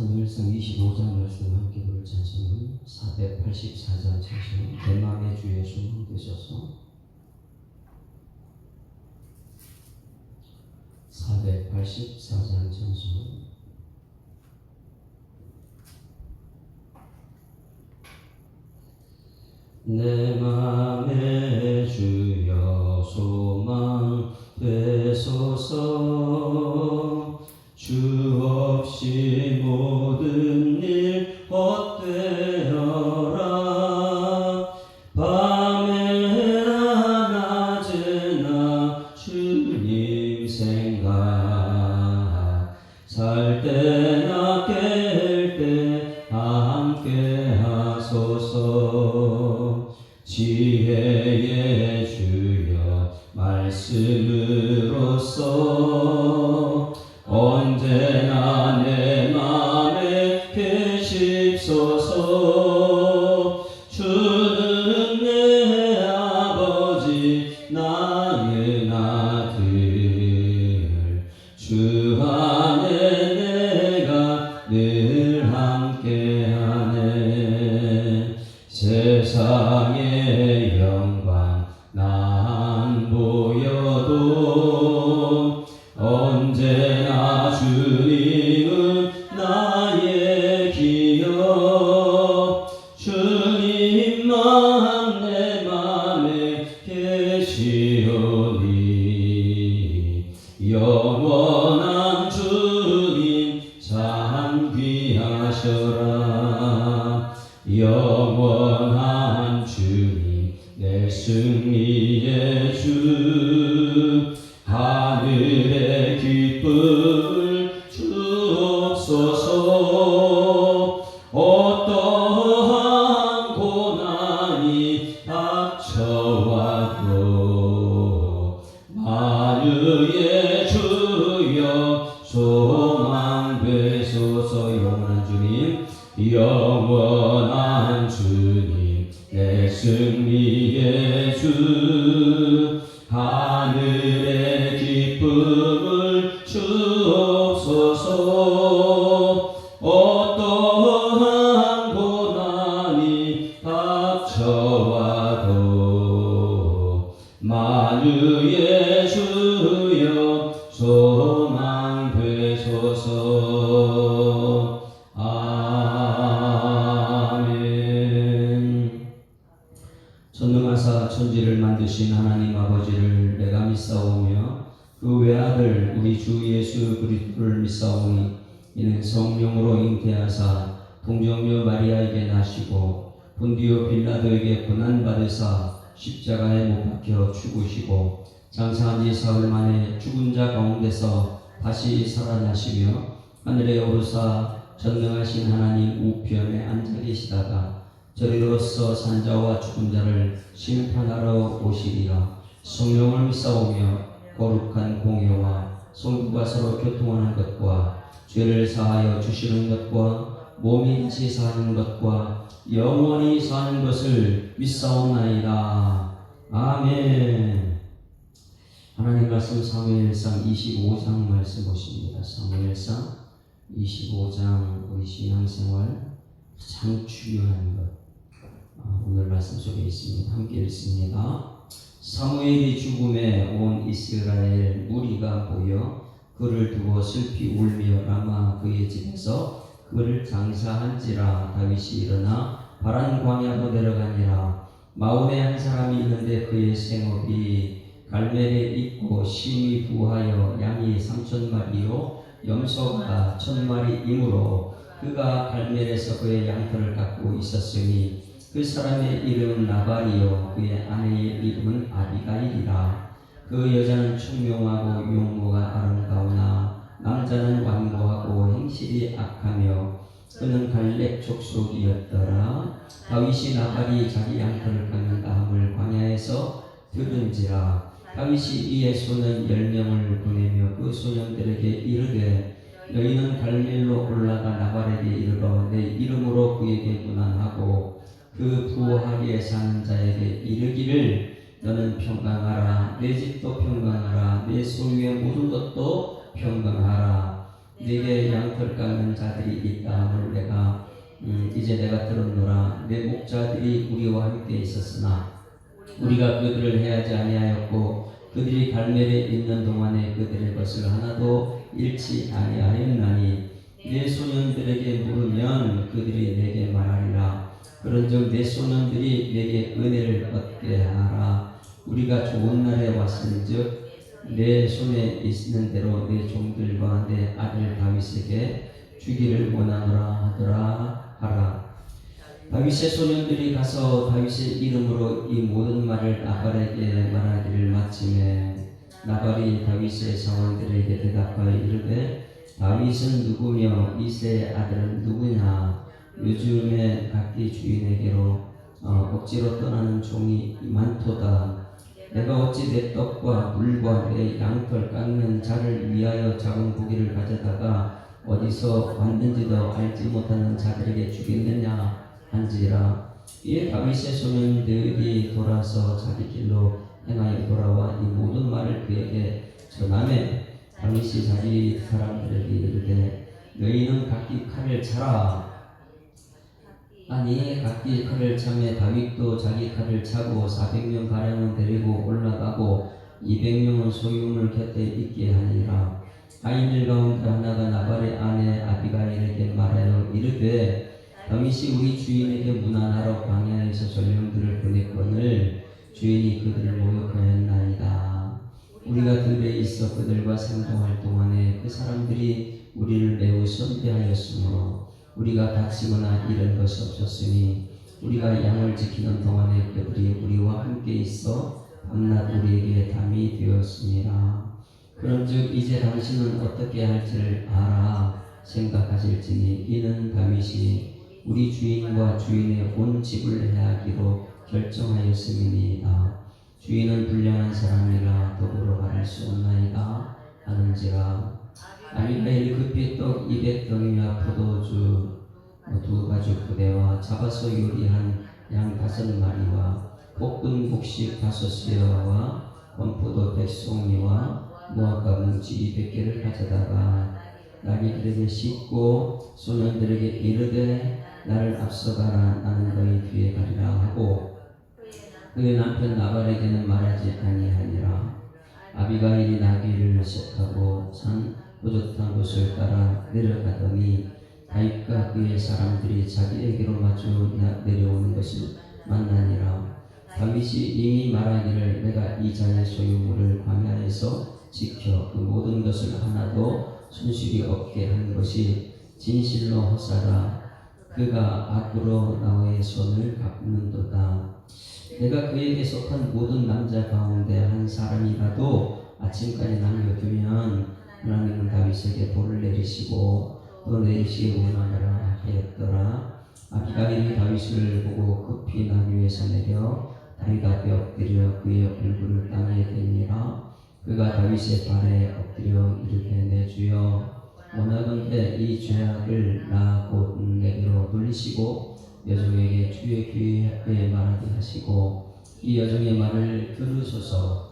사무엘상 25장 말씀 함께 부를 찬송은 484장 찬송 내 맘에 주의 소망 되소서. 484장 찬송. 내 맘에 주여 소망 되소서. 주 없이 모든 일 헛되어라. 밤에나 낮에나 주님 생각, 살 때나 깰 때 함께 하소서. 지혜의 주여 말씀으로써 언제나 내 맘에 계십소서. 주는 내 아버지 나의 아들, 주 안에 내가 늘 함께하네. 세상의 영광 난 보여도 언제나 주님은 나의 기억. 주님만 내 맘에 계시오니 영원한 주님 참 귀하셔라. 영원한 주님 내 승리의 주, 하늘의 기쁨을 주옵소서. 어떠한 고난이 닥쳐와도 만유의 주여 소망 되소서. 영원한 주님, 영원한 주님 내 승리의 주, 하늘의 기쁨을 주옵소서. 어떠한 고난이 닥쳐와도 만유의 주여 소망 되소서. 아멘. 전능하사 천지를 만드신 하나님 아버지를 내가 믿사오며 그 외아들 우리 주 예수 그리스도를 믿사오니 이는 성령으로 잉태하사 동정녀 마리아에게 나시고 본디오 빌라도에게 고난받으사 십자가에 못 박혀 죽으시고 장사한 지 사흘 만에 죽은 자 가운데서 다시 살아나시며 하늘에 오르사 전능하신 하나님 우편에 앉아 계시다가 저리로서 산자와 죽은 자를 심판하러 오시리라. 성령을 믿사오며 거룩한 공예와 성부가 서로 교통하는 것과 죄를 사하여 주시는 것과 몸이 다시 사는 것과 영원히 사는 것을 믿사옵나이다. 아멘. 하나님 말씀 사무엘상 25장 말씀 보십니다. 사무엘상 25장 우리 신앙생활 가장 중요한 것 오늘 말씀 속에 있습니다. 함께 읽습니다. 사무엘이 죽음에 온 이스라엘 무리가 모여 그를 두고 슬피 울며 라마 그의 집에서 그를 장사한지라. 다윗이 일어나 바란 광야로 내려가니라. 마온에 한 사람이 있는데 그의 생업이 갈멜에 있고 심이 부하여 양이 3,000마리요 염소가 1,000마리이므로 그가 갈멜에서 그의 양털을 갖고 있었으니 그 사람의 이름은 나발이요 그의 아내의 이름은 아비가일이라. 그 여자는 총명하고 용모가 아름다우나 남자는 완고하고 행실이 악하며 그는 갈렙 족속이었더라. 다윗이 나발이 자기 양털을 깎는다 함을 광야에서 들은지라. 다윗이 이에 소년 10명을 보내며 그 소년들에게 이르되 너희는 갈멜로 올라가 나발에게 이르러 내 이름으로 그에게 문안하고 그 부하게 사는 자에게 이르기를 너는 평강하라. 내 집도 평강하라. 내 소유의 모든 것도 평강하라. 네게 양털 깎는 자들이 있다 함을 내가 이제 내가 들었노라. 내 목자들이 우리와 함께 있었으나 우리가 그들을 해하지 아니하였고 그들이 갈멜에 있는 동안에 그들의 것을 하나도 잃지 아니하였나니 내 소년들에게 물으면 그들이 내게 말하리라. 그런즉 내 소년들이 내게 은혜를 얻게 하라. 우리가 좋은 날에 왔은즉 내 손에 있는 대로 내 종들과 내 아들 다윗에게 주기를 원하노라 하라. 다윗의 소년들이 가서 다윗의 이름으로 이 모든 말을 나발에게 말하기를 마침에 나발이 다윗의 사원들에게 대답하여 이르되 다윗은 누구며 이새의 아들은 누구냐. 요즘에 각기 주인에게로 억지로 떠나는 종이 많도다. 내가 어찌 내 떡과 물과 내 양털 깎는 자를 위하여 작은 고기를 가져다가 어디서 왔는지도 알지 못하는 자들에게 주겠느냐 한지라. 이에 다윗의 소년들이 돌아서 자기 길로 행하여 돌아와 이 모든 말을 그에게 전하매 다윗이 자기 사람들에게 이르되 너희는 각기 칼을 차라. 아니 각기 칼을 차매 다윗도 자기 칼을 차고 400명 가량은 데리고 올라가고 200명은 소유물 곁에 있게 하니라. 아이들 가운데 하나가 나발의 아내 아비가일에게 말하여 이르되 다윗이 우리 주인에게 문안하러 광야에서 전령들을 보냈거늘 주인이 그들을 모욕하였나이다. 우리가 들에 있어 그들과 상종할 동안에 그 사람들이 우리를 매우 선대하였으므로 우리가 다치거나 잃은 것이 없었으니 우리가 양을 지키는 동안에 그들이 우리와 함께 있어 밤낮 우리에게 담이 되었습니다. 그런즉 이제 당신은 어떻게 할지를 알아 생각하실지니 이는 다윗이 우리 주인과 주인의 온 집을 해하기로 결정하였음이니이다. 주인은 불량한 사람이라 더불어 말할 수 없나이다 하는지라. 아비가일이 급히 떡 200덩이와 포도주 2가죽 부대와 잡아서 요리한 양 5마리와 볶은 곡식 5수여와 건포도 100송이와 무화과 뭉치 200개를 가져다가 나귀들에게 싣고 소년들에게 이르되 나를 앞서가라. 나는 너희 뒤에 가리라 하고 그의 남편 나발에게는 말하지 아니하니라. 아비가일이 나귀를 타고 산 호젓한 곳을 따라 내려가더니 다윗과 그의 사람들이 자기에게로 마주 내려오는 것을 만나니라. 다윗이 이미 말하기를 내가 이 자의 소유물을 광야에서 지켜 그 모든 것을 하나도 손실이 없게 한 것이 진실로 헛사라. 그가 앞으로 나의 손을 갚는도다. 내가 그에게 속한 모든 남자 가운데 한 사람이라도 아침까지 남겨두면 하나님은 다윗에게 돌을 내리시고 또 내리시기 원하노라 하였더라. 아비가일이 다윗을 보고 급히 나귀에서 내려 다윗 앞에 엎드려 그의 얼굴을 땅에 대니라. 그가 다윗의 발에 엎드려 이르되 내 주여 원하건대 이 죄악을 나 곧 내게로 돌리시고 여종에게 주의 귀에 말하게 하시고 이 여종의 말을 들으소서.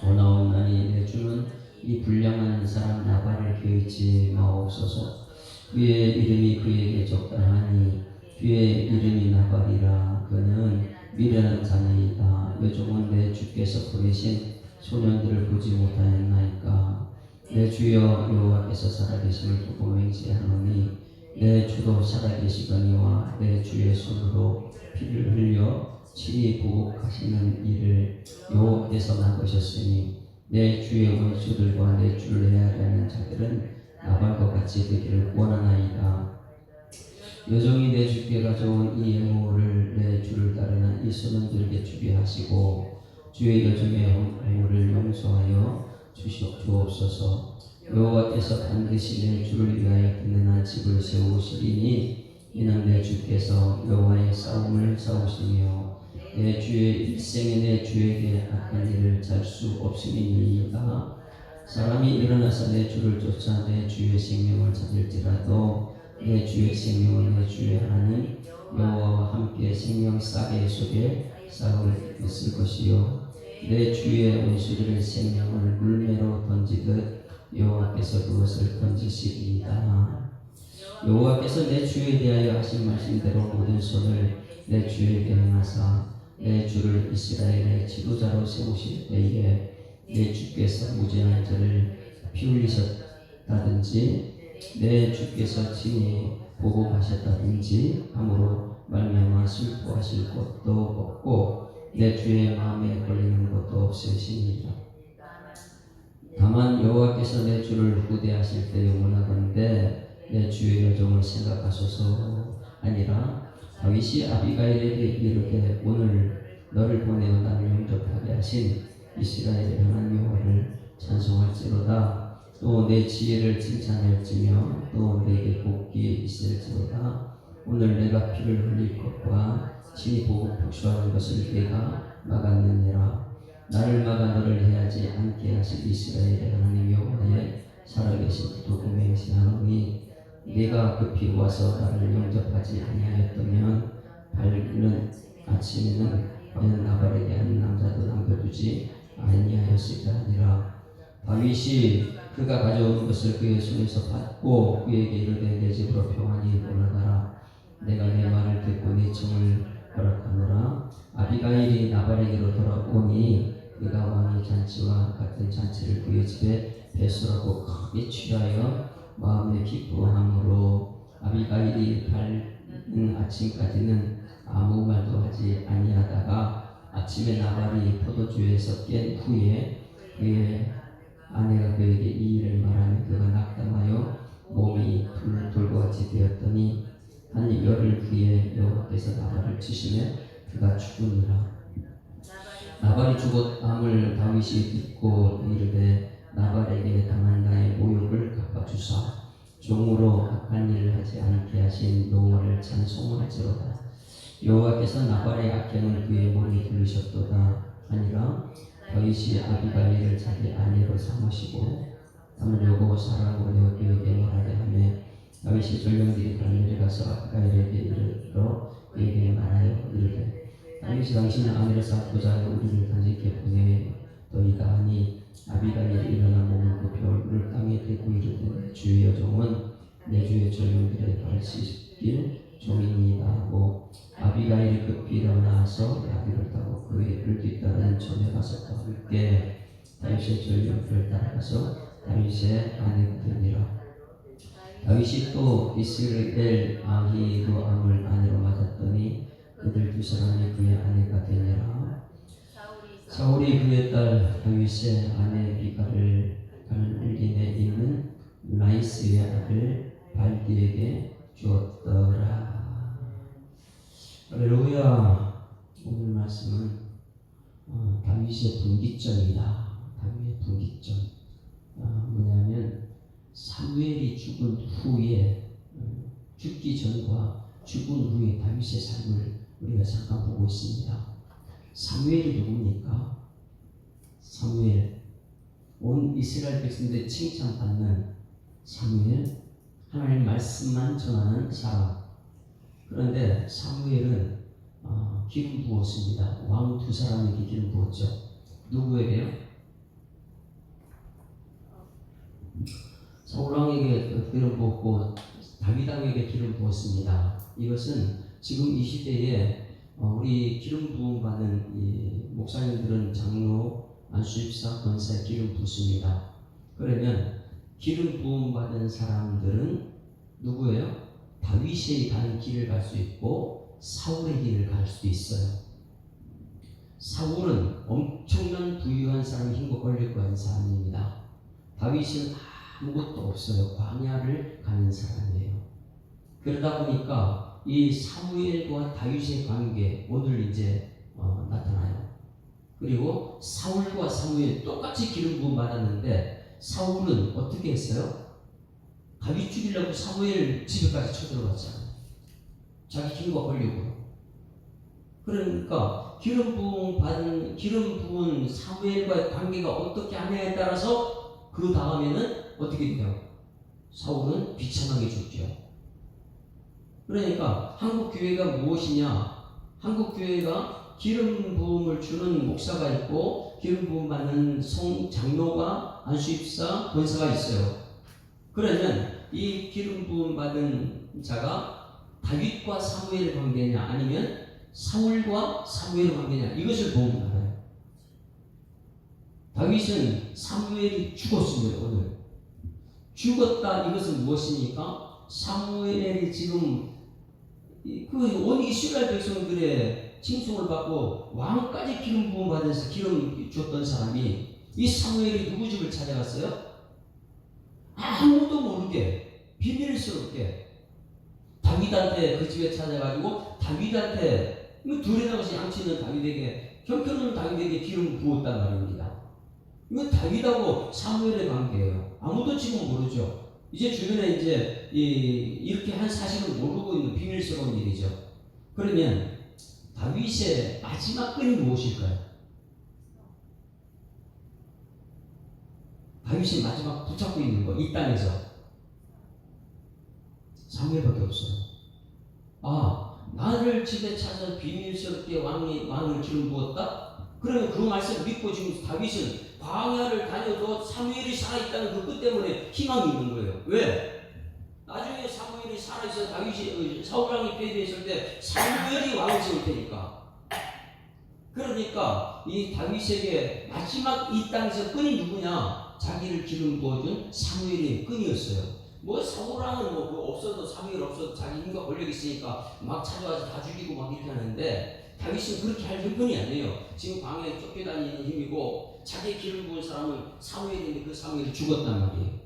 원하옵나니 내 주는 이 불량한 사람 나발을 괴이치 마옵소서. 그의 이름이 그에게 적당하니 그의 이름이 나발이라. 그는 미련한 자니이다. 여종은 내 주께서 보내신 소년들을 보지 못하였나이까. 내 주여 여호와께서 살아계심을 두고 맹세하노니 내 주도 살아계시거니와 내 주의 손으로 피를 흘려 친히 보복하시는 일을 여호와께서 막으셨으니 내 주의 원수들과 내 주를 해하려는 자들은 나발과 같이 되기를 원하나이다. 여종이 내 주께 가져온 이 예물을 내 주를 따르는 이 소년들에게 주게 하시고 주의 여종의 허물을 용서하여 주옵소서. 여호와께서 반드시 내 주를 위하여 든든한 집을 세우시리니 이는 내 주께서 여호와의 싸움을 싸우시며 내 주의 일생에 내 주에게 악한 일을 잘 수 없음이니이다. 사람이 일어나서 내 주를 쫓아 내 주의 생명을 찾을지라도 내 주의 생명은 내 주의 하나님 여호와와 함께 생명 싸개 속에 싸울 것이요 내 주의 원수들의 생명을 물매로 던지듯 여호와께서 그것을 던지 이루어지시리이다. 여호와께서 내 주에 대하여 하신 말씀대로 모든 손을 내 주에게 행하사 내 주를 이스라엘의 지도자로 세우실 때에 내 주께서 무죄한 자를 피 흘리셨다든지 내 주께서 친히 보복하셨다든지 함으로 말미암아 슬퍼하실 것도 없고 내 주의 마음에 걸리는 것도 없으시니라. 다만 여호와께서 내 주를 후대하실 때 원하건대 내 주의 여정을 생각하소서 아니라 다윗이 아비가일에게 이르되 오늘 너를 보내어 나를 영접하게 하신 이스라엘의 하나님 여호와를 찬송할지로다. 또 내 지혜를 칭찬할지며 또 내게 복이 있을지로다. 오늘 내가 피를 흘릴 것과 친히 보고 복수하는 것을 내가 막았느니라. 나를 막아 너를 해하지 않게 하신 이스라엘의 하나님 여호와의 살아계신 도구 맹세하노니 네가 급히 와서 나를 영접하지 아니하였다면 밝는 아침에는 과연 나발에게 한 남자도 남겨두지 아니하였을 아니라. 다윗이 그가 가져온 것을 그의 손에서 받고 그에게 이르되 내 집으로 평안히 올라가라. 내가 내 말을 듣고 네 청을 허락하노라. 아비가일이 나발에게로 돌아오니 그가 왕의 잔치와 같은 잔치를 그의 집에 배설하고 크게 취하여 마음에 기뻐함으로 아비가일이 밝은 아침까지는 아무 말도 하지 아니하다가 아침에 나발이 포도주에서 깬 후에 그의 아내가 그에게 이 일을 말하니 그가 낙담하여 몸이 돌과 같이 되었더니 한 열흘 후에 여호와께서 나발을 치시매 그가 죽으니라. 나발이 죽었함을 다윗이 듣고 이르되 나발에게 당한 나의 모욕을 갚아주사 종으로 악한 일을 하지 않게 하신 여호와를 찬송할지로다. 여호와께서 나발의 악행을 그의 머리에 들으셨도다. 아니라 다윗이 아비가일을 자기 아내로 삼으시고 담으려고 사랑으로 내어 그에게 말하게 하며 다윗이 전령들이 갈멜에 가서 아비가일에게 이르러 그에게 말하여 이르되 다윗이 당신의 아내를 삼고자 하여 우리를 단식해 보내더이다 하니 아비가일이 일어나 몸을 굽혀 얼굴을 땅에 대고 이르되 주의 여종은 내 주의 전령들의 발을 씻길 종이니이다 하고 아비가일이 급히 일어나서 나귀를 타고 그의 뒤따르는 전에 가서 함께 다윗의 전령들을 따라가서 다윗의 아내가 되니라. 다윗이 또 이스라엘 아히노암을 아내로 맞았더니 그들 두 사람이 그의 아내가 되니라. 사울이 그의 딸 다윗의 아내 비가를 갈멜에 있는 나이스의 아들 발디에게 주었더라. 할렐루야. 오늘 말씀은 다윗의 분기점이다. 다윗의 분기점. 뭐냐면 사무엘이 죽은 후에 죽기 전과 죽은 후에 다윗의 삶을 우리가 잠깐 보고 있습니다. 사무엘이 누굽니까? 사무엘, 온 이스라엘 백성들의 칭찬받는 사무엘, 하나님 말씀만 전하는 사람. 그런데 사무엘은 기름 부었습니다. 왕 두 사람에게 기름 부었죠. 누구에게요? 사울왕에게 기름 부었고 다윗 왕에게 기름 부었습니다. 이것은 지금 이 시대에 우리 기름 부음 받는 이 목사님들은 장로, 안수집사, 권사에 기름 붓습니다. 그러면 기름 부음 받은 사람들은 누구예요? 다윗이 가는 길을 갈 수 있고 사울의 길을 갈 수도 있어요. 사울은 엄청난 부유한 사람이 힘과 권력과 있는 사람입니다. 다윗은 아무것도 없어요. 광야를 가는 사람이에요. 그러다 보니까 이 사무엘과 다윗의 관계 오늘 이제 나타나요. 그리고 사울과 사무엘 똑같이 기름 부음 받았는데 사울은 어떻게 했어요? 다윗 죽이려고 사무엘 집에까지 쳐들어갔잖아요. 자기 힘과 권력으로. 그러니까 기름 부은 사무엘과의 관계가 어떻게 하냐에 따라서 그 다음에는 어떻게 돼요? 사울은 비참하게 죽죠. 그러니까 한국 교회가 무엇이냐? 한국 교회가 기름 부음을 주는 목사가 있고 기름 부음 받는 장로가 안수집사, 권사가 있어요. 그러면 이 기름 부음 받은 자가 다윗과 사무엘의 관계냐 아니면 사울과 사무엘의 관계냐 이것을 보면 알아요. 다윗은 사무엘이 죽었습니다. 오늘 죽었다. 이것은 무엇입니까? 사무엘이 지금 온 이스라엘 백성들의 칭송을 받고 왕까지 기름 부음 받아서 기름 줬던 사람이 이 사무엘이 누구 집을 찾아갔어요? 아무도 모르게 비밀스럽게 다윗한테 그 집에 찾아가지고 다윗한테 둘이 나가서 양치는 다윗에게 형편없는 다윗에게 기름 부었단 말입니다. 이건 다윗하고 사무엘의 관계예요. 아무도 지금 모르죠. 이제 주변에 이제 이렇게 한 사실을 모르고 있는 비밀스러운 일이죠. 그러면 다윗의 마지막 끈이 무엇일까요? 다윗이 마지막 붙잡고 있는 거, 이 땅에서 사무엘밖에 없어요. 나를 집에 찾아 비밀스럽게 왕을 기름 부었다? 그러면 그 말씀을 믿고 지금 다윗은 광야를 다녀도 사무엘이 살아있다는 그 끝 때문에 희망이 있는 거예요. 왜? 나중에 사무엘이 살아있어 다윗이 사울왕이 패배했을 때 사무엘이 왕을 세울 테니까. 그러니까 이 다윗에게 마지막 이 땅에서 끈이 누구냐? 자기를 기름 부어준 사무엘의 끈이었어요. 사울왕은 없어도 사무엘 없어도 자기 힘과 권력이 있으니까 막 찾아와서 다 죽이고 막 이렇게 하는데 다윗은 그렇게 할 형편이 아니에요. 지금 광야에 쫓겨다니는 힘이고 자기 기름 부은 사람은 사무엘인데 그 사무엘이 죽었단 말이에요.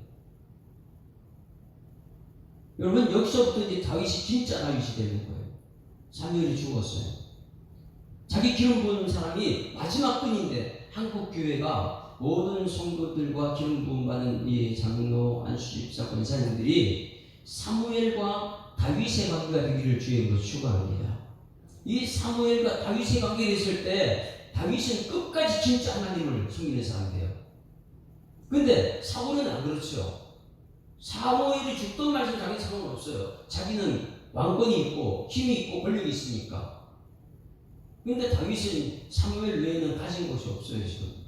여러분 여기서부터 이제 다윗이 진짜 다윗이 되는 거예요. 사무엘이 죽었어요. 자기 기름 부은 사람이 마지막 끈인데 한국 교회가 모든 성도들과 기름 부음 받은 이 장로, 안수집사, 권사님들이 사무엘과 다윗의 관계가 되기를 주의 이름으로 축원합니다. 이 사무엘과 다윗의 관계가 있을 때 다윗은 끝까지 진짜 하나님을 섬기는 사람이에요. 근데 사울은 안 그렇죠. 사무엘이 죽던 말씀 자기 상관없어요. 자기는 왕권이 있고 힘이 있고 권력이 있으니까. 근데 다윗은 사무엘 외에는 가진 것이 없어요 지금.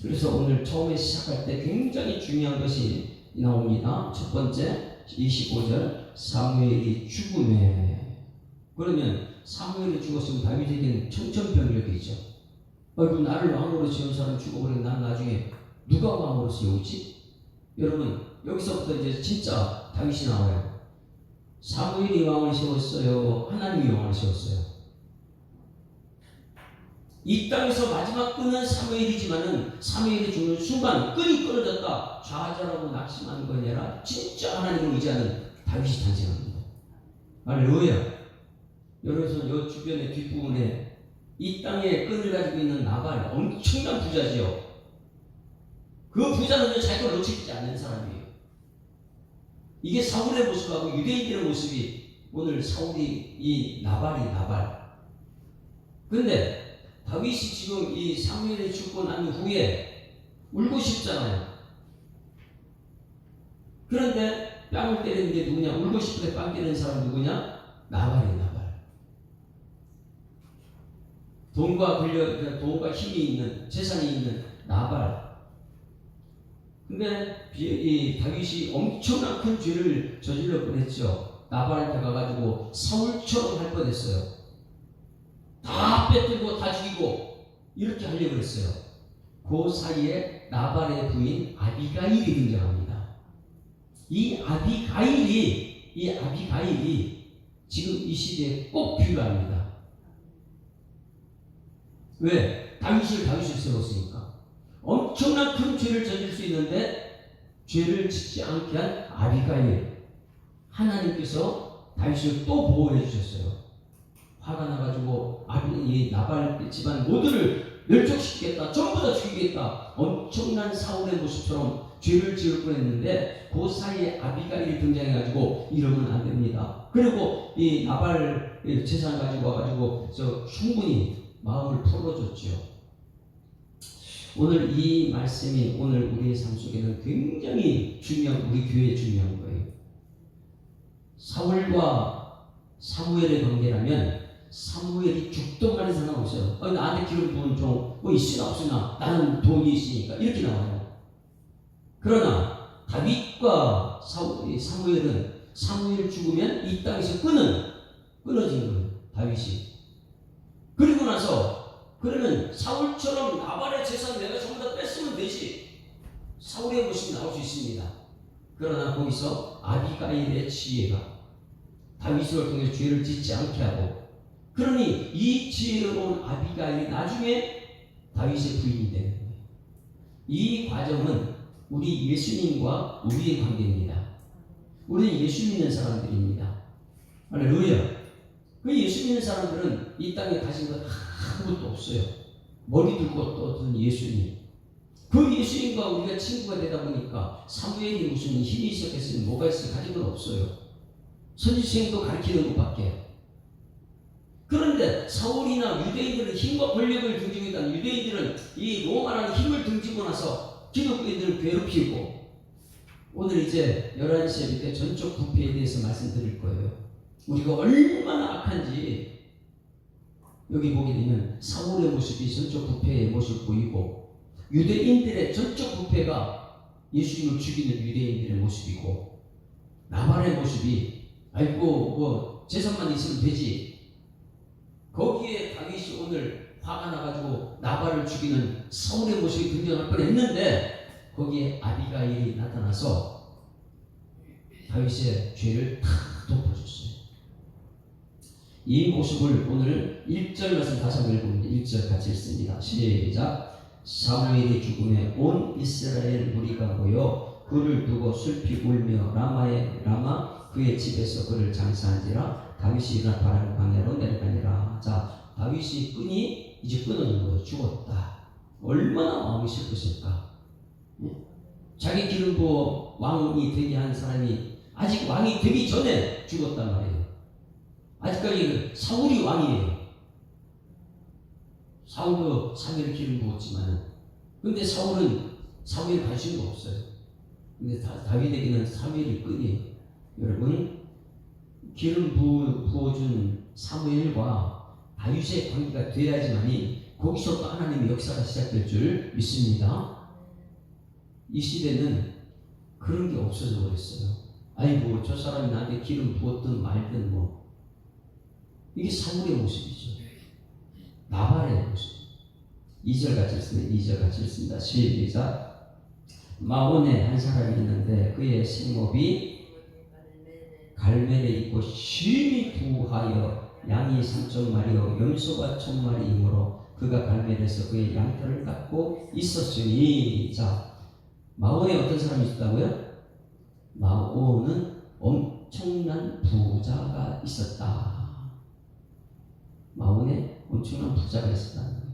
그래서 오늘 처음에 시작할 때 굉장히 중요한 것이 나옵니다. 첫 번째 25절 사무엘이 죽음에. 그러면 사무엘이 죽었으면 다윗에게는 청천벽력이죠. 나를 왕으로 세운 사람 죽어버리면 난 나중에 누가 왕으로 세우지? 여러분 여기서부터 이제 진짜 다윗이 나와요. 사무엘이 왕을 세웠어요? 하나님이 왕을 세웠어요? 이 땅에서 마지막 끈은 사무엘이지만은 사무엘이 죽는 순간 끈이 끊어졌다. 좌절하고 낙심하는 것이 아니라 진짜 하나님을 의지하는 다윗이 탄생합니다. 할렐루야. 여러분 요 주변의 뒷부분에 이 땅에 끈을 가지고 있는 나발 엄청난 부자지요. 그 부자는 자기가 놓치지 않는 사람이에요. 이게 사울의 모습하고 유대인들의 모습이 오늘 사울이 이 나발. 근데 다윗이 지금 이 사무엘이 죽고 난 후에 울고 싶잖아요. 그런데 뺨을 때리는 게 누구냐? 울고 싶을 때 뺨 때리는 사람 누구냐? 나발이에요. 나발. 돈과 힘이 있는, 재산이 있는 나발. 근데 이 다윗이 엄청난 큰 죄를 저질러 뻔했죠. 나발한테 가가지고 사울처럼 할 뻔했어요. 다 뺏들고 다 죽이고 이렇게 하려고 했어요. 그 사이에 나발의 부인 아비가일이 등장합니다. 이 아비가일이 지금 이 시대에 꼭 필요합니다. 왜? 다윗을 세웠으니까. 엄청난 큰 죄를 저질 수 있는데 죄를 짓지 않게 한 아비가일. 하나님께서 다윗을 또 보호해 주셨어요. 화가 나가지고 이 나발 집안 모두를 멸족시키겠다, 전부 다 죽이겠다, 엄청난 사울의 모습처럼 죄를 지을 뻔했는데 그 사이에 아비가일이 등장해가지고 이러면 안 됩니다. 그리고 이 나발 재산 가지고 와가지고 충분히 마음을 풀어줬죠. 오늘 이 말씀이 오늘 우리의 삶 속에는 굉장히 우리 교회에 중요한 거예요. 사울과 사무엘의 관계라면 사무엘이 죽던 간에 상관없어요. 나한테 기름 부은 종 있으나 없으나 나는 돈이 있으니까 이렇게 나와요. 그러나 다윗과 사무엘은 사무엘 죽으면 이 땅에서 끊어진 거예요. 다윗이. 그리고 나서 그러면 사울처럼 나발의 재산 내가 전부 다 뺐으면 되지. 사울의 모습이 나올 수 있습니다. 그러나 거기서 아비가일의 지혜가 다윗을 통해 죄를 짓지 않게 하고, 그러니 이 지혜로운 아비가일이 나중에 다윗의 부인이 되는 거예요. 이 과정은 우리 예수님과 우리의 관계입니다. 우리는 예수 믿는 사람들입니다. 할렐루야. 그 예수 믿는 사람들은 이 땅에 가진 것 아무것도 없어요. 머리 둘 것도 없는 예수님. 그 예수님과 우리가 친구가 되다 보니까 사무엘이 무슨 힘이 있었겠어요? 뭐가 있어요? 가진 건 없어요. 선지수행도 가르치는 것밖에. 그런데 사울이나 유대인들은 힘과 권력을 등지고 있다는, 유대인들은 이 로마라는 힘을 등지고 나서 기독교인들을 괴롭히고, 오늘 이제 11시 예배 때 전적 부패에 대해서 말씀드릴 거예요. 우리가 얼마나 악한지 여기 보게 되면 사울의 모습이 전적 부패의 모습 보이고, 유대인들의 전적 부패가 예수님을 죽이는 유대인들의 모습이고, 나발의 모습이 아이고 뭐 재산만 있으면 되지. 거기에 다윗이 오늘 화가 나가지고 나발을 죽이는 사울의 모습이 등장할 뻔했는데, 거기에 아비가일이 나타나서 다윗의 죄를 다 덮어줬어요. 이 모습을 오늘 1절 말씀 다시 한번 읽어봅니다. 1절 같이 읽습니다. 시작. 사무엘이 죽음에 온 이스라엘 무리가 모여 그를 두고 슬피 울며 라마 그의 집에서 그를 장사한지라. 다윗이 일어나 바람 광야로 내려가니라. 자, 다윗이 끈이 이제 끊어진 거예요. 죽었다. 얼마나 마음이 슬펐을까. 자기 기름 부어 왕이 되게 한 사람이 아직 왕이 되기 전에 죽었단 말이에요. 아직까지 사울이 왕이에요. 사울도 사무엘 기름 부었지만, 근데 사울은 사무엘 관심도 없어요. 근데 다윗에게는 사무엘이 끈이에요. 여러분, 기름 부어준 사무엘과 다윗의 관계가 돼야지만이 거기서 또 하나님의 역사가 시작될 줄 믿습니다. 이 시대는 그런 게 없어져 버렸어요. 아이고 저 사람이 나한테 기름 부었든 말든 뭐, 이게 사울의 모습이죠. 나발의 모습. 2절 같이 읽습니다. 2절 같이 읽습니다. 시작. 마온에 한 사람이 있는데 그의 생업이 갈멜에 있고 심히 부하여 양이 3,000마리요 염소가 1,000마리이므로 그가 갈멜에서 그의 양털을 깎고 있었으니. 자, 마온에 어떤 사람이 있었다고요? 마온은 엄청난 부자가 있었다. 마온에 엄청난 부자가 있었다는 거예요.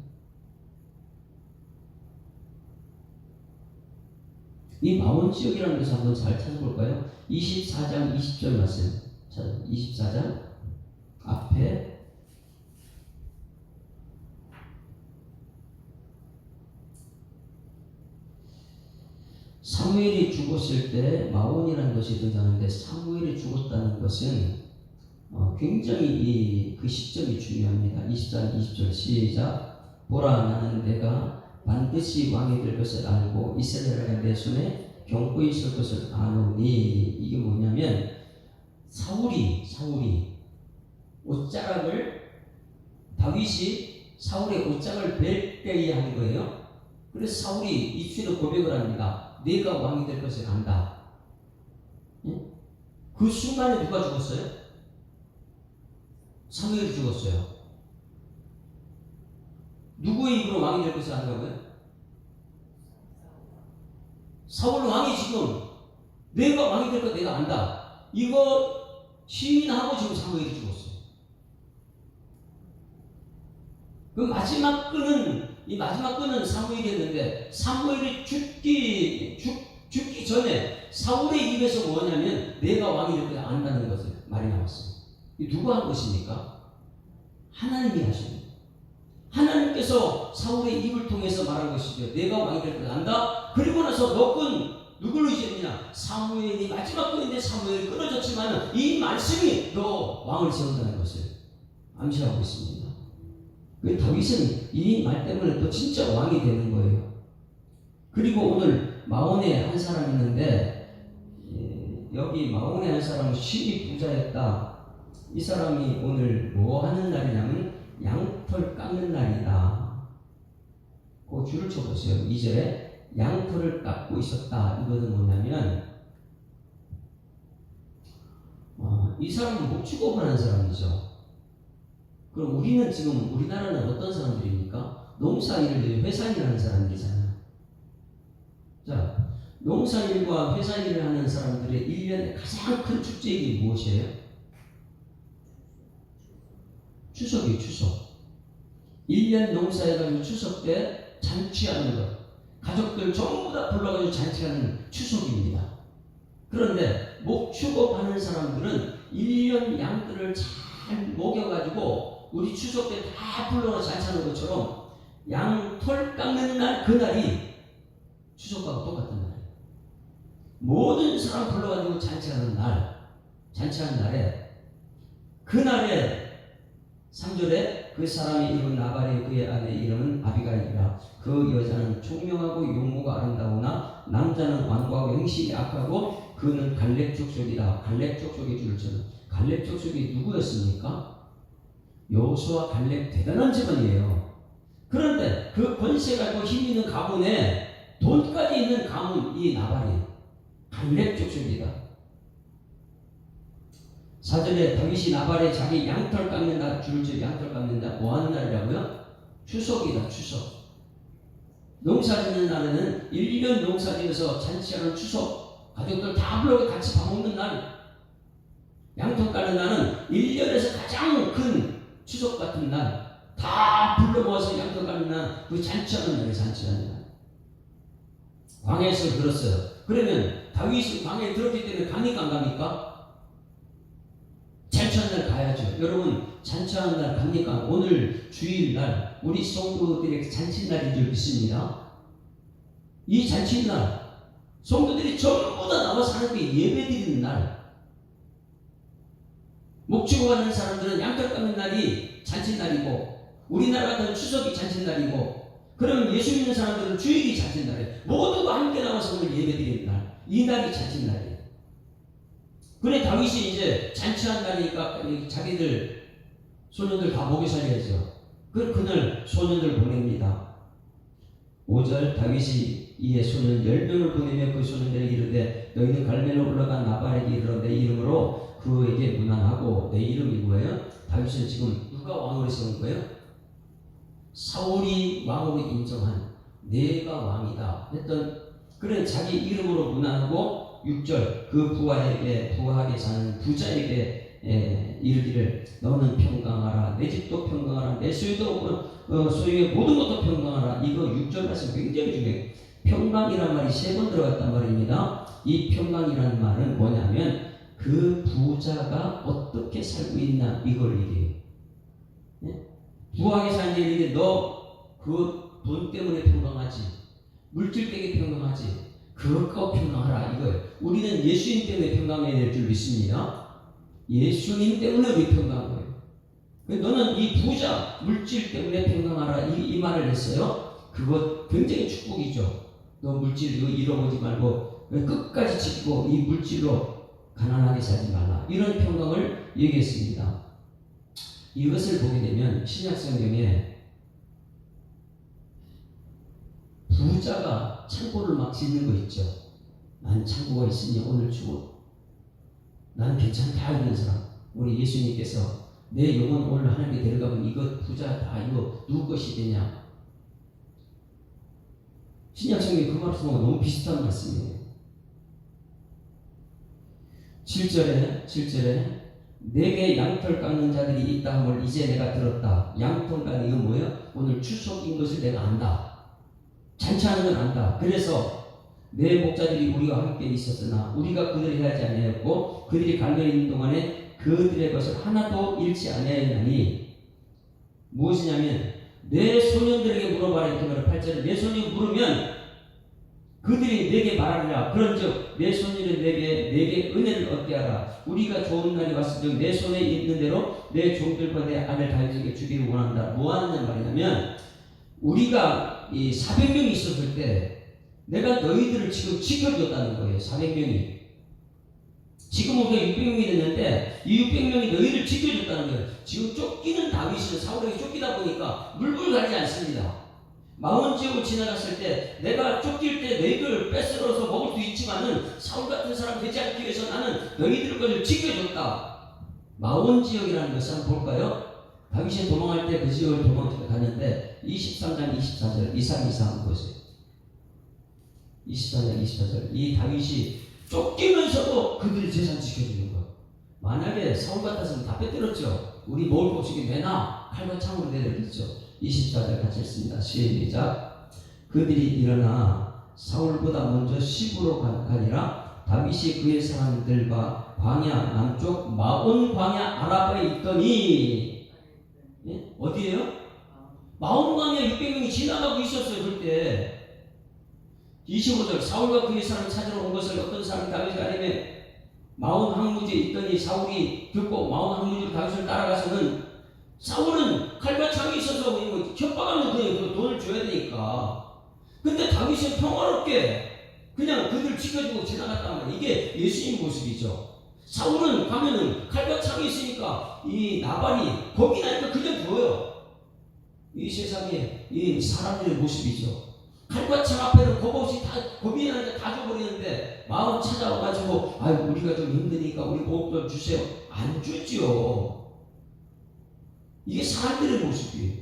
이 마온 지역이라는 것을 한번 잘 찾아볼까요? 24장 20절 말씀. 자, 24장 앞에 사무엘이 죽었을 때 마온이라는 것이 등장하는데, 사무엘이 죽었다는 것은 굉장히 그 시점이 중요합니다. 24장 20절 시작. 보라, 나는 내가 반드시 왕이 될 것을 알고 이스라엘의 내 손에 경고 있을 것을 아노니. 이게 뭐냐면 사울이 옷자락을, 다윗이 사울의 옷자락을 벨 때에 하는 거예요. 그래서 사울이 입술로 고백을 합니다. 내가 왕이 될 것을 안다. 그 순간에 누가 죽었어요? 사무엘이 죽었어요. 누구의 입으로 왕이 될 것을 안다고요? 사울 왕이 지금 내가 왕이 될 것 내가 안다, 이거 시인하고 지금 사무엘이 죽었어요. 그 마지막 끈은 사무엘이었는데, 사무엘이 죽기 전에 사울의 입에서 뭐냐면 내가 왕이 될 것 안다는 것을 말이 나왔어요. 이 누가 한 것입니까? 하나님이 하십니다. 하나님께서 사울의 입을 통해서 말한 것이죠. 내가 왕이 될 걸 안다. 그리고 나서 너 끈 누구를 의지했느냐? 사무엘이 마지막 끈인데 사무엘이 끊어졌지만 이 말씀이 너 왕을 세운다는 것을 암시하고 있습니다. 그 다윗은 이 말 때문에 또 진짜 왕이 되는 거예요. 그리고 오늘 마온에 한 사람이 있는데 여기 마온의 한 사람은 심히 부자였다. 이 사람이 오늘 뭐 하는 날이냐면 양털 깎는 날이다. 그 줄을 쳐보세요. 2절에 양털을 깎고 있었다. 이것은 뭐냐면 이 사람은 목축업을 하는 사람이죠. 그럼 우리는 지금 우리나라는 어떤 사람들입니까? 농사일을 회사일 하는 사람들이잖아요. 자, 농사일과 회사일을 하는 사람들의 1년의 가장 큰 축제일이 무엇이에요? 추석이에요. 추석. 1년 농사해가지고 추석 때 잔치하는 것, 가족들 전부 다 불러가지고 잔치하는 추석입니다. 그런데 목축업하는 사람들은 1년 양들을 잘 먹여가지고 우리 추석 때 다 불러서 잔치하는 것처럼 양털 깎는 날, 그날이 추석과 똑같은 날이에요. 모든 사람 불러가지고 잔치하는 날, 잔치하는 날에, 그날에 3절에 그 사람이 이룬 나발의 그의 아내 이름은 아비가일이라. 그 여자는 총명하고 용모가 아름다우나 남자는 완고하고 행실이 악하고 그는 갈렙 족속이다. 갈렙 족속의 줄을 쳐는 갈렙 족속이 누구였습니까? 여호수아 갈렙 대단한 집안이에요. 그런데 그 권세 가지고 힘 있는 가문에 돈까지 있는 가문, 이 나발이 갈렙 족속이다. 4절에 다윗이 나발에 자기 양털 깎는 날, 줄을 쳐 양털 깎는 날, 뭐 하는 날이라고요? 추석이다. 추석. 농사 짓는 날에는 1년 농사 지어서 잔치하는 추석, 가족들 다 불러 같이 밥 먹는 날. 양털 깎는 날은 1년에서 가장 큰 추석 같은 날, 다 불러 모아서 양털 깎는 날, 그 잔치하는 날에 잔치하는 날. 광야에서 들었어요. 그러면 다윗이 광야에 들었기 때문에 갑니까 안 갑니까? 잔치하는 날 가야죠. 여러분, 잔치하는 날 갑니까? 오늘 주일날 우리 성도들의 잔치날인 줄 믿습니다. 이 잔치날 성도들이 전부 다 나와서 하나님께 예배드리는 날. 목축업하는 사람들은 양털 깎는 날이 잔치날이고, 우리나라 같은 추석이 잔치날이고, 그럼 예수 믿는 사람들은 주일이 잔치날이에요. 모두가 함께 나와서 오늘 예배드리는 날, 이 날이 잔치날이에요. 그래 다윗이 이제 잔치한 날이니까 자기들 소년들 다 먹여 살려야죠. 그날 소년들 보냅니다. 5절 다윗이 이에 소년 10명을 보내며 그 소년들에게 이르되 너희는 갈멜로 올라간 나발에게 이르러 내 이름으로 그에게 문안하고. 내 이름이 뭐예요? 다윗은 지금 누가 왕으로 세운 거예요? 사울이 왕으로 인정한 내가 왕이다 했던, 그래 자기 이름으로 문안하고 6절 그 부하게 사는 부자에게 이르기를 너는 평강하라. 내 집도 평강하라. 내 소유도 소유의 모든 것도 평강하라. 이거 6절 말씀 굉장히 중요해요. 평강이란 말이 3번 들어갔단 말입니다. 이 평강이라는 말은 뭐냐면 그 부자가 어떻게 살고 있나 이걸 얘기해요. 네? 부하게 사는 게 이게 너 그 돈 때문에 평강하지, 물질 때문에 평강하지, 그것과 평강하라 이거예요. 우리는 예수님 때문에 평강해야 될 줄 믿습니다. 예수님 때문에 우리 평강한 거예요. 너는 이 부자 물질 때문에 평강하라 이 말을 했어요. 그것 굉장히 축복이죠. 너 물질 이거 잃어보지 말고 끝까지 지키고 이 물질로 가난하게 살지 말라, 이런 평강을 얘기했습니다. 이것을 보게 되면 신약성경에 부자가 창고를 막 짓는 거 있죠. 난 창고가 있으니 오늘 주고 나는 괜찮다 이런 사람. 우리 예수님께서 내 영혼 오늘 하나님께 데려가면 이거 부자 다 이거 누구 것이 되냐. 신약성경에 그 말씀하고 너무 비슷한 말씀이에요. 7절에 내게 양털 깎는 자들이 있다 함을 이제 내가 들었다. 양털 깎는 이건 뭐예요? 오늘 추석인 것을 내가 안다. 잔치하는 건 안다. 그래서 내 목자들이 우리와 함께 있었으나 우리가 그들을 해하지 아니하였고 그들이 갈멜에 있는 동안에 그들의 것을 하나도 잃지 아니하였나니. 무엇이냐면 내 소년들에게 물어봐라 이렇게 말해. 8절에 내 소년이 물으면 그들이 내게 말하리라. 그런즉 내 소년이 내게 은혜를 얻게 하라. 우리가 좋은 날이 왔을즉 내 손에 있는 대로 내 종들과 내 아들 다윗에게 주기를 원한다. 뭐 하느냐 말이냐면 우리가 이 400명이 있었을 때 내가 너희들을 지금 지켜줬다는 거예요. 400명이. 지금 우리가 600명이 됐는데 이 600명이 너희를 지켜줬다는 거예요. 지금 쫓기는 다윗은 사울에게 쫓기다 보니까 물불 가리지 않습니다. 마온 지역을 지나갔을 때 내가 쫓길 때 너희들 뺏어서 먹을 수 있지만은 사울 같은 사람 되지 않기 위해서 나는 너희들 것을 지켜줬다. 마온 지역이라는 것을 한번 볼까요? 다윗이 도망할 때 그 지역을 도망갔는데 23장 24절 2324 한번 보세요. 23장 24절 이 다윗이 쫓기면서도 그들의 재산 지켜주는 것. 만약에 사울 같았으면 다 빼뜨렸죠. 우리 먹을 거 없이 내놔 칼과 창으로 내려줬죠. 24절 같이 읽습니다. 시작. 그들이 일어나 사울보다 먼저 시부로 가니라 다윗이 그의 사람들과 광야 남쪽 마온 광야 아라바에 있더니 예? 어디에요? 마온 광야 600명이 지나가고 있었어요. 그때 25절 사울과 그의 사람 찾으러 온 것을 어떤 사람이 다윗이 아니면 마온 항무지에 있더니 사울이 듣고 마온 항무지로 다윗을 따라가서는 사울은 칼과 창이 있어서 협박하면 그냥 돈을 줘야 되니까. 근데 다윗은 평화롭게 그냥 그들 지켜주고 지나갔단 말이에요. 이게 예수님 모습이죠. 사울은 가면은 칼과 창이 있으니까 이 나발이 겁이 나니까 그냥 줘요. 이 세상에 이 사람들의 모습이죠. 칼과 창 앞에는 겁 없이 다 겁이 나니까 다 줘버리는데 마음 찾아와가지고 아유 우리가 좀 힘드니까 우리 보급 좀 주세요. 안 주지요. 이게 사람들의 모습이에요.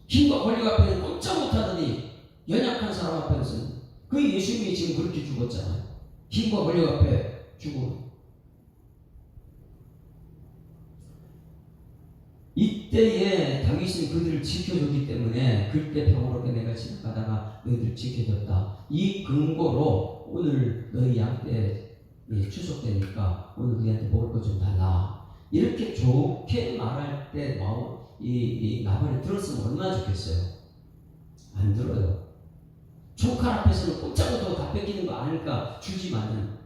힘과 권력 앞에는 꼼짝 못하더니 연약한 사람 앞에서는 그 예수님이 지금 그렇게 죽었잖아요. 힘과 권력 앞에 죽어. 이때에 다윗은 그들을 지켜줬기 때문에 그때 평화롭게 내가 지나가다가 너희들 지켜줬다. 이 근거로 오늘 너희 양떼 추석되니까 오늘 너희한테 먹을 거 좀 달라. 이렇게 좋게 말할 때 이 나발이 들었으면 얼마나 좋겠어요. 안 들어요. 총칼 앞에서는 꼼짝도 다 뺏기는 거 아니까 주지만은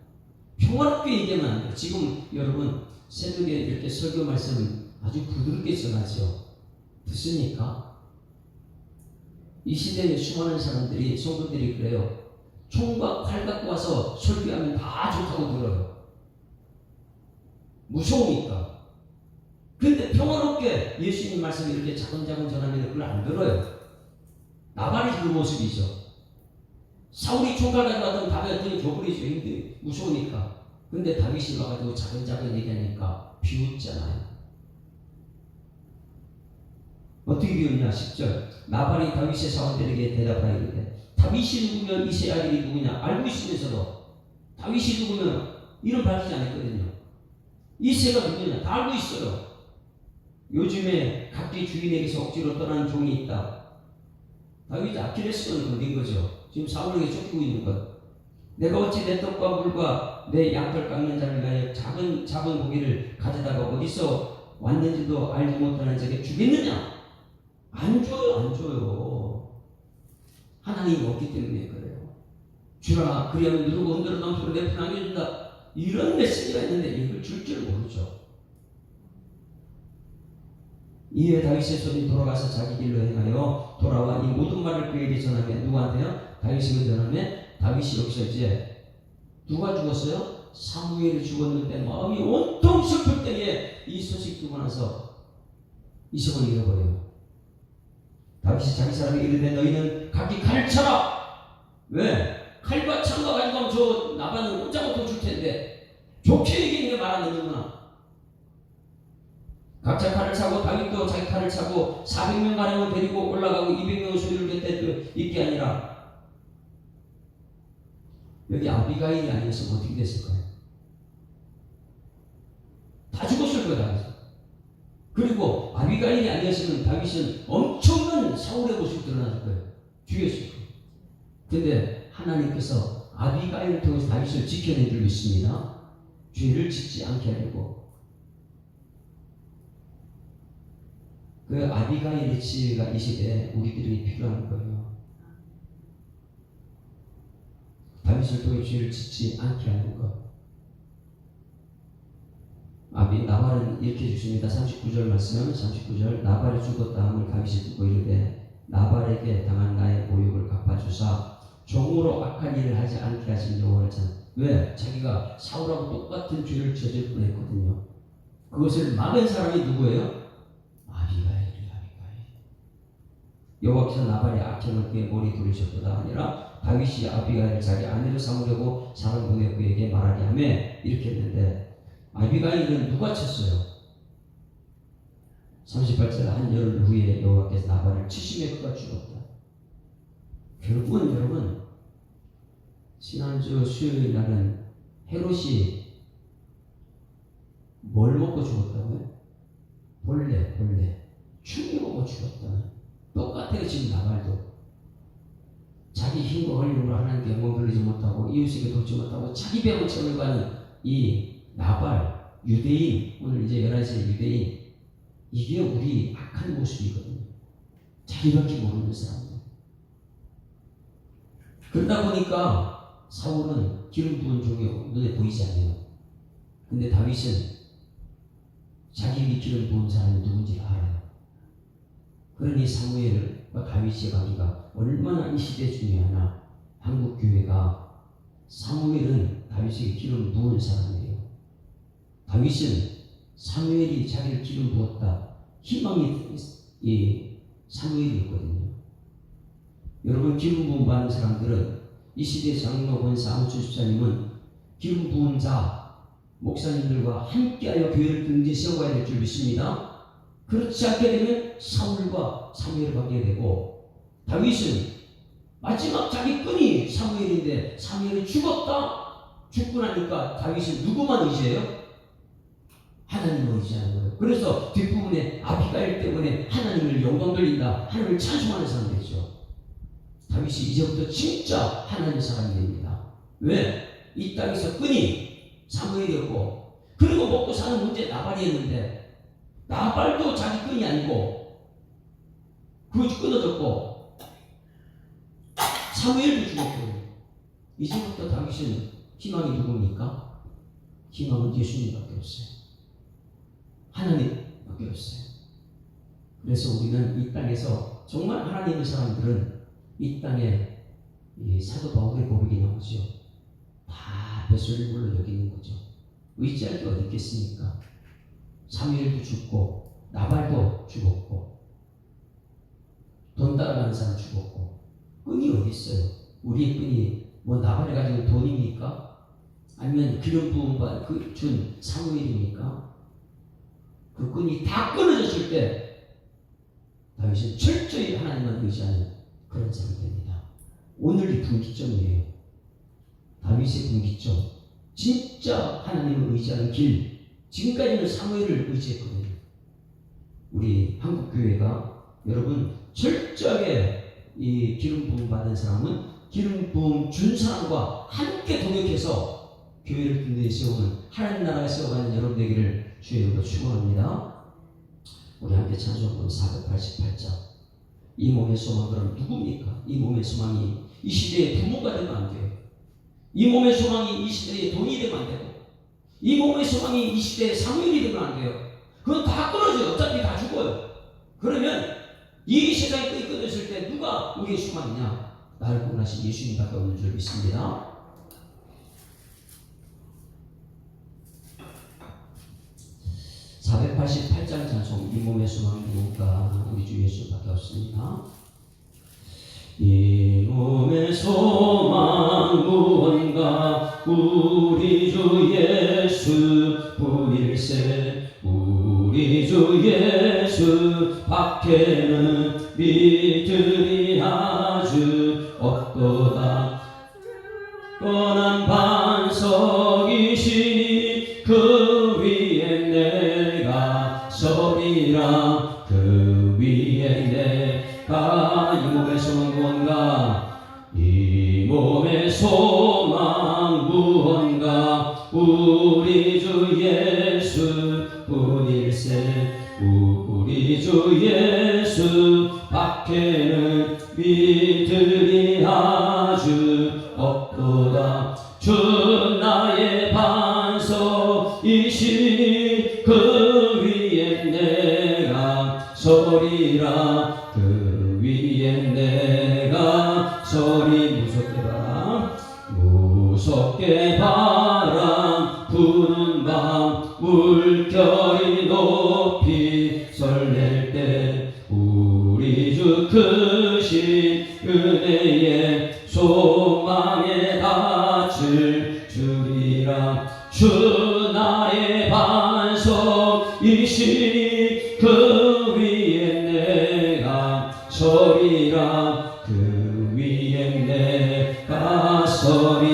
평화롭게 얘기하면 안 돼요. 지금 여러분 새벽에 이렇게 설교 말씀을 아주 부드럽게 전하죠. 듣습니까? 이 시대에 수많은 사람들이 성도들이 그래요. 총과 칼 갖고 와서 설교하면 다 좋다고 들어요. 무서우니까. 근데 평화롭게 예수님 말씀을 이렇게 자근자근 전하면 그걸 안 들어요. 나발이 그 모습이죠. 사울이 총칼 가지고 왔던 다윗을 줘버리죠. 힘들게 무서우니까. 근데 다윗이 와가지고 자근자근 얘기하니까 비웃잖아요. 어떻게 비웃냐? 10절 나발이 다윗의 사원들에게 대답하여 이르되 다윗이 누구며 이새의 아들이 누구냐 알고 있으면서도 다윗이 누구면 이름 밝히지 않았거든요. 이새가 누구냐 다 알고 있어요. 요즘에 각기 주인에게서 억지로 떠나는 종이 있다. 다윗이 아킬레스건을 건든 거죠. 지금 사울에게 쫓기고 있는 것. 내가 어찌 내 떡과 물과 내 양털 깎는 자를 위하여 작은 고기를 가져다가 어디서 왔는지도 알지 못하는 자에게 주겠느냐? 안 줘요, 안 줘요. 하나님이 없기 때문에 그래요. 주라, 그리하면 누르고 흔들어 넘치고 내 편 안겨준다. 이런 메시지가 있는데 이걸 줄 줄 모르죠. 이에 다윗의 손이 돌아가서 자기 길로 행하여 돌아와 이 모든 말을 그에게 전하며 누구한테요? 다윗에게 전하며 다윗이 여기서 이제 누가 죽었어요? 사무엘이 죽었는데 마음이 온통 슬플 때에 이 소식 듣고 나서 이성을 잃어버려요. 다윗이 자기 사람에게 이르되 너희는 각기 칼을 차라. 왜? 칼과 창과 가지고 하면 저 나발은 꼼짝부터 줄 텐데 좋게 얘기하는 게 말 안 듣는구나. 각자 칼을 차고 다윗도 자기 칼을 차고 400명 가량을 데리고 올라가고 200명의 소유를 곁에 있게 아니라 여기 아비가일이 아니었으면 어떻게 됐을까요? 다 죽었을 거다. 그리고 아비가일이 아니었으면 다윗은 엄청난 사울의 모습이 드러났을 거예요. 죽였을 거예요. 근데 하나님께서 아비가일을 통해서 다윗을 지켜내주고 있습니다. 죄를 짓지 않게 하려고. 그 아비가일의 지혜가 이 시대에 우리들이 필요한 거예요. 다윗을 통해 죄를 짓지 않게 하는 것. 나발은 이렇게 주십니다. 39절 말씀 39절 나발이 죽었다 함을 다윗이 듣고 이르되 나발에게 당한 나의 모욕을 갚아주사 종으로 악한 일을 하지 않게 하신 여호와를 찬. 왜? 자기가 사울하고 똑같은 죄를 저질 뻔했거든요. 그것을 막은 사람이 누구예요? 아비가일이에요. 여호와께서 나발의 악행을 그의 머리 돌리셨도다 아니라 다윗이 아비가일을 자기 아내로 삼으려고 사람을 보내 그에게 말하게 하며 이렇게 했는데, 아비가일은 누가 쳤어요? 38절 한 열흘 후에 여호와께서 나발을 치심에 그가 죽었다. 결국은 여러분, 지난주 수요일 날은 헤롯이 뭘 먹고 죽었다고요? 벌레 충이 먹고 죽었다. 똑같아요. 지금 나발도 자기 힘과 권력으로 하나님께 영광 돌리지 못하고 이웃에게 돕지 못하고 자기 배만 채우려고 이 나발, 유대인, 오늘 이제 11시에 유대인, 이게 우리 악한 모습이거든요. 자기밖에 모르는 사람들. 그러다 보니까 사울은 기름 부은 종이 눈에 보이지 않아요. 근데 다윗은 자기에게 기름 부은 사람이 누군지 알아요. 그러니 사무엘과 다윗의 관계가 얼마나 이 시대에 중요하나. 한국 교회가 사무엘은 다윗에게 기름 부은 사람이에요. 다윗은 사무엘이 자기를 기름 부었다. 희망이 사무엘이었거든요. 여러분, 기름 부음 받는 사람들은 이 시대 장로 권사 아무춘 집사님은 기름 부은 자 목사님들과 함께하여 교회를 등지에 세워가야 될 줄 믿습니다. 그렇지 않게 되면 사울과 사무엘을 받게 되고, 다윗은 마지막 자기 끈이 사무엘인데 사무엘이 죽고 나니까 다윗은 누구만 의지해요? 하나님을 의지하는 거예요. 그래서 뒷부분에 아비가일 때문에 하나님을 영광 돌린다, 하나님을 찬송하는 사람 되죠. 다윗이 이제부터 진짜 하나님 사람이 됩니다. 왜? 이 땅에서 끈이 사무엘이었고, 그리고 먹고 사는 문제 나발이었는데, 나발도 자기 끈이 아니고 그것이 끊어졌고 사무엘도 죽었고, 이제부터 다윗은 희망이 누굽니까? 희망은 예수님밖에 없어요. 하나님밖에 없어요. 그래서 우리는 이 땅에서 정말 하나님의 사람들은 이 땅에 사도 바울의 고백이 나오죠. 다 뱃속의 물로 여기는 거죠. 의지할 게 어디 있겠습니까? 사무엘도 죽고 나발도 죽었고 돈 따라가는 사람 죽었고, 끈이 어디 있어요? 우리의 끈이 뭐 나발이 가지고 돈입니까? 아니면 기름 부음 준 사무엘입니까? 그 끈이 다 끊어졌을 때 다윗은 철저히 하나님만 의지하는 그런 사람이 됩니다. 오늘이 분기점이에요. 다윗의 분기점. 진짜 하나님을 의지하는 길. 지금까지는 사무엘을 의지했거든요. 우리 한국교회가 여러분 철저하게 이 기름 부음 받은 사람은 기름 부음 준 사람과 함께 동역해서 교회를 든든히 세우는 하나님 나라에 세워가는 여러분 되기를 주의 이름으로 축원합니다. 우리 함께 찬송하는 488장. 이 몸의 소망, 그럼 누굽니까? 이 몸의 소망이 이 시대의 부모가 되면 안 돼요. 이 몸의 소망이 이 시대의 돈이 되면 안 되고, 이 몸의 소망이 이 시대의 사무엘이 되면 안 돼요. 그건 다 끊어져요. 어차피 다 죽어요. 그러면 이 세상이 끈이 끊어졌을 때 누가 우리의 소망이냐? 나를 구원하신 예수님밖에 없는 줄 믿습니다. (488장) 찬송. 이 몸의 소망이 누군가? 우리 주 예수밖에 없습니다. 이 몸의 소망 무언가? 우리 주 예수 뿐일세. 우리 주 예수 밖에는 믿으리 아주 없도다. 뻔한 반석이시니 그 위에 내가 서리라. 그 위에 내가. 이 몸의 소망 무언가? 이 몸의 소망 무언가? 우리 주 예수 뿐일세. 우리 주 예수 밖에는 믿으리 아주 없도다. 주 나의 반석이시니 그 위에 내가 서리라. 그 위에 내가 서리. 무섭게 무섭게 바람 부는 밤 물결이 높이 설렐 때 우리 주 크신 은혜에 소망에 닿을 줄이라. 주 나의 반석이시니 그 위에 내가 서리라. 그 위에 내가 서리라.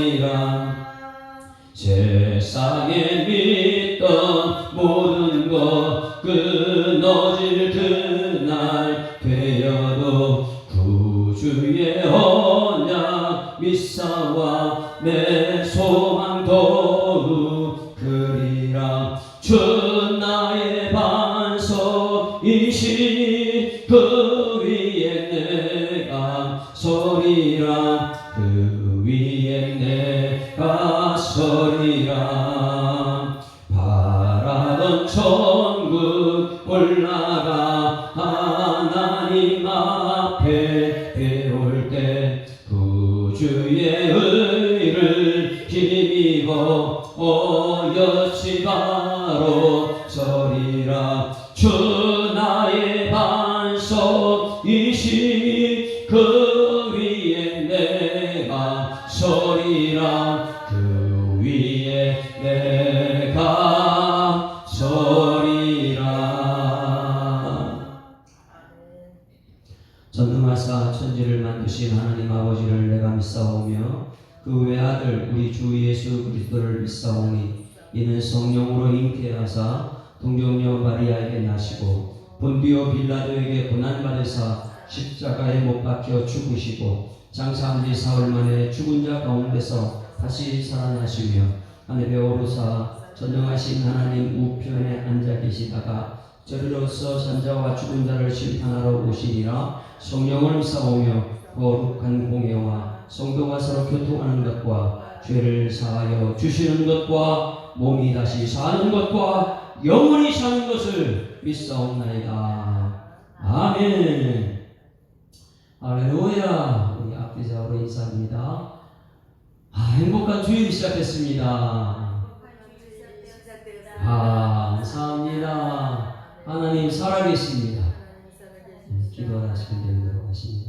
세상에 믿던 모든 것 끊어질 그날 되어도 구주의 언약 믿사와 내 소망 더욱 그리라. 주 나의 반석이시니 그 위에 내가 서리라. 그 위에 내가 서리라. 바라던 천국 올라가 하나님 앞에 배울 때 구주의 의를 힘입어 어여치 바로 서리라. 주 나의 반석이시니 그 위에 내가 서리라. 그 위에 내가 서리라. 전능하사 천지를 만드신 하나님 아버지를 내가 믿사오며 그 외아들 우리 주 예수 그리스도를 믿사오니 이는 성령으로 잉태하사 동정녀 마리아에게 나시고 본디오 빌라도에게 고난받으사 십자가에 못 박혀 죽으시고 장사한 지 사흘 만에 죽은 자 가운데서 다시 살아나시며 하늘에 오르사 전능하신 하나님 우편에 앉아 계시다가 저리로서 산자와 죽은 자를 심판하러 오시리라. 성령을 믿사오며 거룩한 공예와 성도가 서로 교통하는 것과 죄를 사하여 주시는 것과 몸이 다시 사는 것과 영원히 사는 것을 믿사옵나이다. 아멘. 할렐루야. 우리 악기자로 인사합니다. 행복한 주일이 시작했습니다. 감사합니다. 하나님 살아계십니다. 기도하시면 되도록 하십니다.